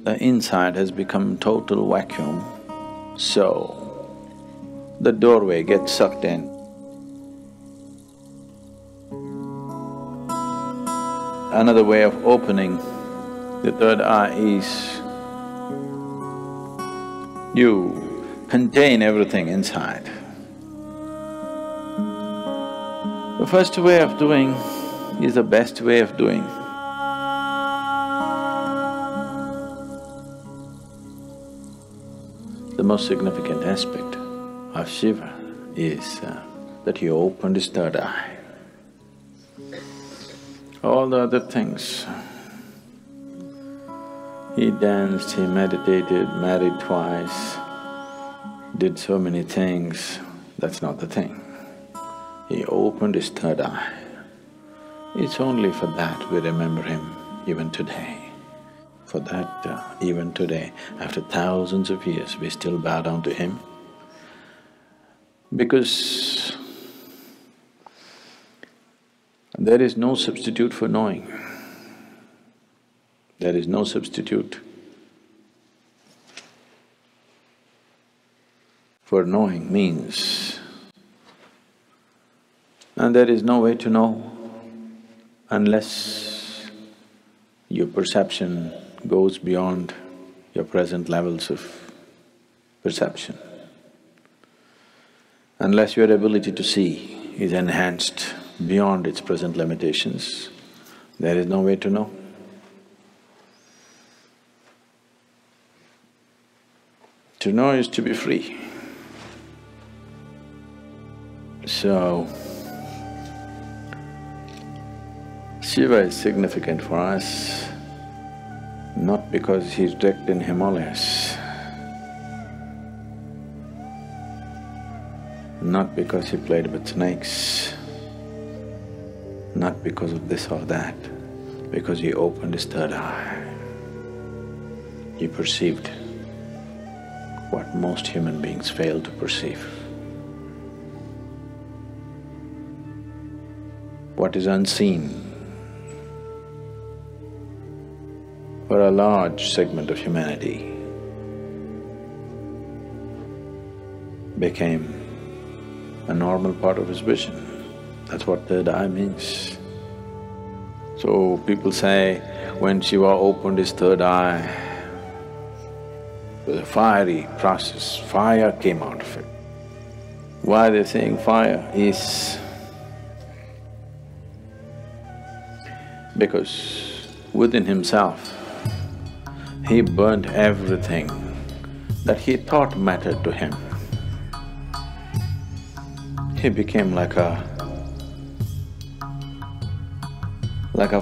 the inside has become total vacuum, so the doorway gets sucked in. Another way of opening the third eye is you contain everything inside. The first way of doing is the best way of doing. The most significant aspect of Siva is that he opened his third eye. All the other things, he danced, he meditated, married twice, did so many things, that's not the thing. He opened his third eye. It's only for that we remember him even today. For that, even today, after thousands of years, we still bow down to him. Because there is no substitute for knowing. There is no substitute for knowing means. And there is no way to know unless your perception goes beyond your present levels of perception. Unless your ability to see is enhanced beyond its present limitations, there is no way to know. To know is to be free. So, Siva is significant for us not because he's wrecked in Himalayas, not because he played with snakes, not because of this or that, because he opened his third eye. He perceived what most human beings fail to perceive. What is unseen for a large segment of humanity became a normal part of his vision. That's what third eye means. So people say, when Shiva opened his third eye, it was a fiery process, fire came out of it. Why they're saying fire is because within himself, he burnt everything that he thought mattered to him. He became like a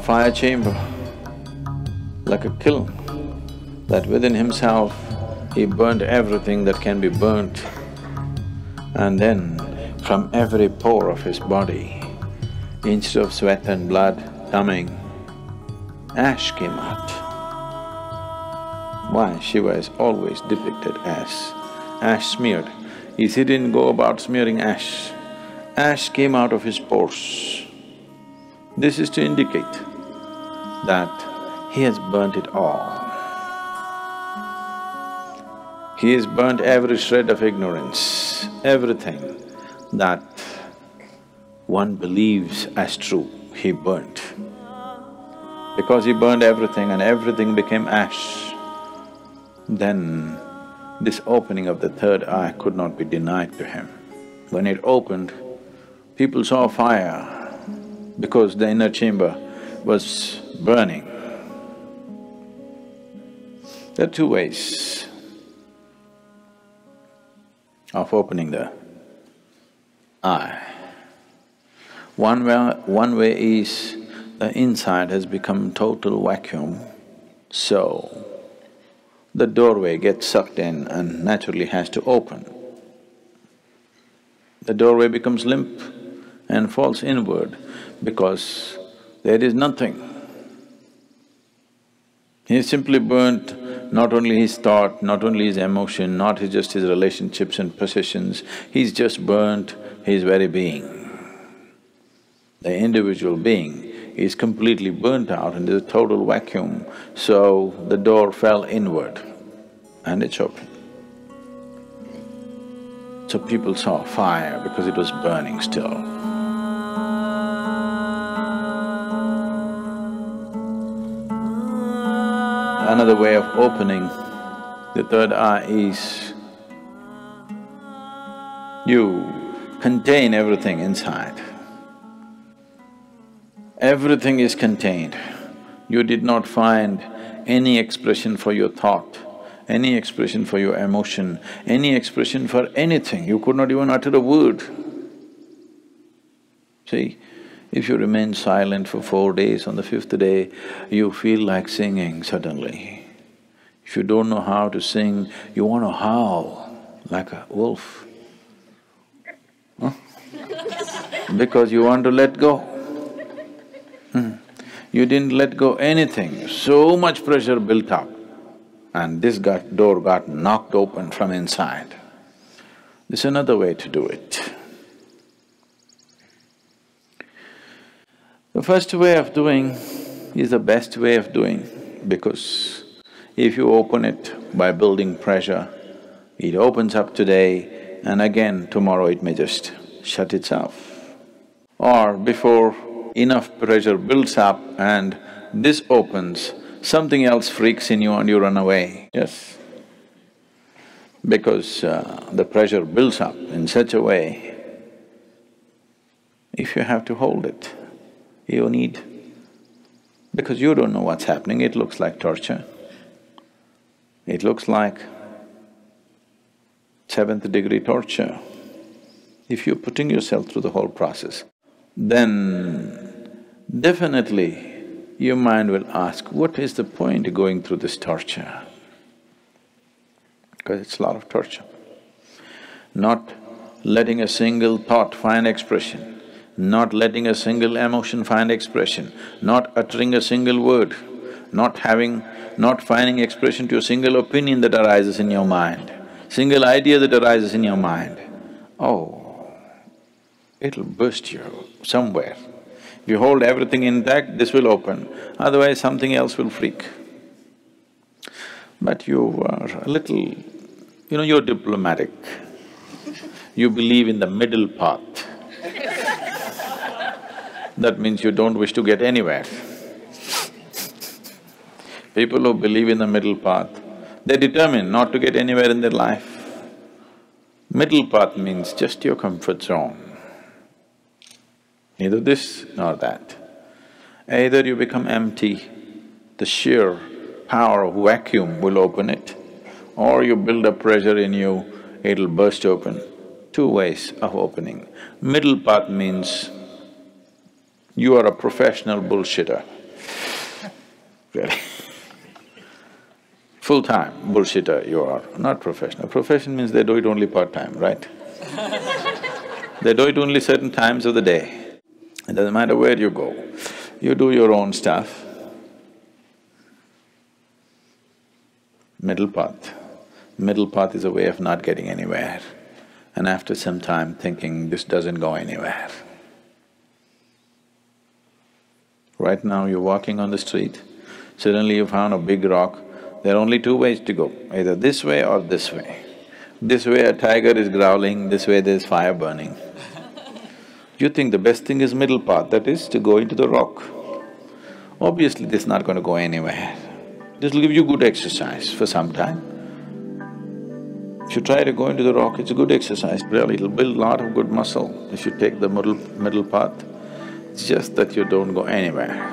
fire chamber, like a kiln, that within himself he burnt everything that can be burnt, and then from every pore of his body, instead of sweat and blood coming, ash came out. Why? Shiva is always depicted as ash smeared. He didn't go about smearing ash. Ash came out of his pores. This is to indicate that he has burnt it all. He has burnt every shred of ignorance, everything that one believes as true, he burnt. Because he burned everything and everything became ash, then this opening of the third eye could not be denied to him. When it opened, people saw fire because the inner chamber was burning. There are two ways of opening the eye. One way is the inside has become total vacuum, so the doorway gets sucked in and naturally has to open. The doorway becomes limp and falls inward because there is nothing. He simply burnt not only his thought, not only his emotion, not just his relationships and possessions, he's just burnt his very being. The individual being is completely burnt out and there's a total vacuum, so the door fell inward and it's open. So people saw fire because it was burning still. Another way of opening the third eye is you contain everything inside. Everything is contained. You did not find any expression for your thought, any expression for your emotion, any expression for anything. You could not even utter a word. See, if you remain silent for 4 days, on the 5th day, you feel like singing suddenly. If you don't know how to sing, you want to howl like a wolf. Huh? Because you want to let go. You didn't let go anything, so much pressure built up, and this door got knocked open from inside. This is another way to do it. The first way of doing is the best way of doing, because if you open it by building pressure, it opens up today and again tomorrow it may just shut itself. Or before enough pressure builds up and this opens, something else freaks in you and you run away, yes? Because the pressure builds up in such a way, if you have to hold it, you need… because you don't know what's happening, it looks like torture. It looks like 7th degree torture. If you're putting yourself through the whole process, then definitely your mind will ask, what is the point of going through this torture? Because it's a lot of torture. Not letting a single thought find expression, not letting a single emotion find expression, not uttering a single word, not finding expression to a single opinion that arises in your mind, single idea that arises in your mind. Oh, it'll burst you somewhere. If you hold everything intact, this will open, otherwise something else will freak. But you are a little… you're diplomatic. You believe in the middle path. That means you don't wish to get anywhere. People who believe in the middle path, they're determined not to get anywhere in their life. Middle path means just your comfort zone. Neither this nor that. Either you become empty, the sheer power of vacuum will open it, or you build up pressure in you, it'll burst open. Two ways of opening. Middle path means you are a professional bullshitter. Really. Full-time bullshitter you are, not professional. Profession means they do it only part-time, right? They do it only certain times of the day. It doesn't matter where you go, you do your own stuff. Middle path. Middle path is a way of not getting anywhere, and after some time thinking, this doesn't go anywhere. Right now you're walking on the street, suddenly you found a big rock, there are only two ways to go, either this way or this way. This way a tiger is growling, this way there's fire burning. You think the best thing is middle path, that is to go into the rock. Obviously this is not going to go anywhere. This will give you good exercise for some time. If you try to go into the rock, it's a good exercise, really, it'll build a lot of good muscle if you take the middle path. It's just that you don't go anywhere.